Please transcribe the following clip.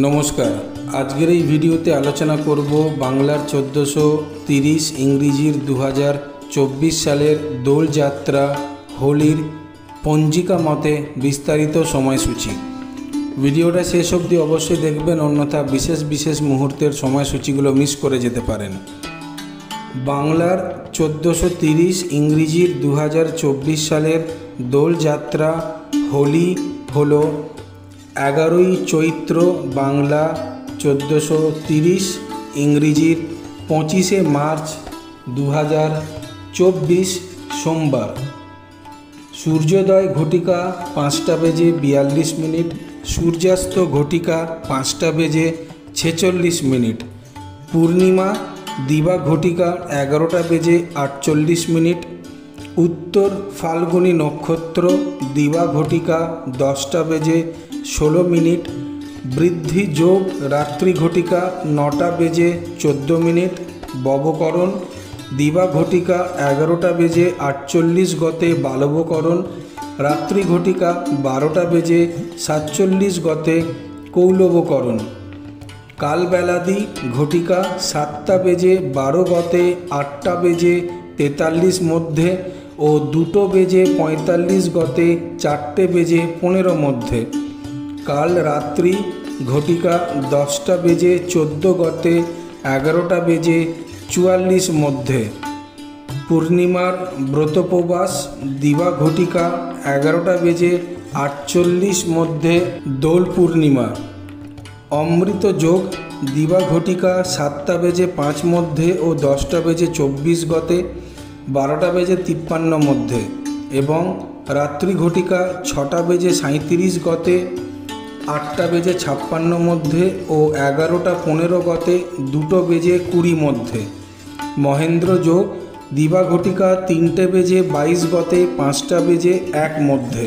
নমস্কার। আজকের এই ভিডিওতে আলোচনা করব বাংলার 1430 ইংরেজির 2024 সালের দোলযাত্রা হোলির পঞ্জিকা মতে বিস্তারিত সময়সূচি। ভিডিওটা শেষ অবধি অবশ্যই দেখবেন, অন্যথা বিশেষ মুহূর্তের সময়সূচিগুলো মিস করে যেতে পারেন। বাংলার 1430 ইংরেজির 2024 সালের দোলযাত্রা হোলি হলো 11ই চৈত্র বাংলা 1430 ইংরেজির 25শে মার্চ 2024 সোমবার। সূর্যোদয় ঘটিকা 5টা বেজে 42 মিনিট, সূর্যাস্ত ঘটিকা 5টা বেজে 46 মিনিট, পূর্ণিমা দিবা ঘটিকা 11টা বেজে 48 মিনিট, উত্তর ফাল্গুনী নক্ষত্র দিবা ঘটিকা 10টা বেজে 16 মিনিট, বৃদ্ধি যোগ রাত্রি ঘটিকা 9টা বেজে 14 মিনিট, ববকরণ দিবা ঘটিকা 11টা বেজে 48 গতে বালবকরণ, রাত্রি ঘটিকা 12টা বেজে 47 গতে কৌলবকরণ, কালবেলাদি ঘটিকা 7টা বেজে 12 গতে 8টা বেজে 43 মধ্যে ও 2টো বেজে 45 গতে 4টে বেজে 15 মধ্যে, কাল রাত্রি ঘটিকা 10টা বেজে 14 গতে 11টা বেজে 44 মধ্যে, পূর্ণিমার ব্রতোপবাস দিবা ঘটিকা 11টা বেজে 48 মধ্যে দোল পূর্ণিমা, অমৃত যোগ দিবা ঘটিকা 7টা বেজে 5 মধ্যে ও 10টা বেজে 24 গতে 12টা বেজে 53 মধ্যে, এবং রাত্রি ঘটিকা 6টা বেজে 37 গতে 8টা বেজে 56 মধ্যে ও 11টা 15 গতে 2টো বেজে 20 মধ্যে, মহেন্দ্র যোগ দিবা ঘটিকা 3টে বেজে 22 গতে 5টা বেজে 1 মধ্যে।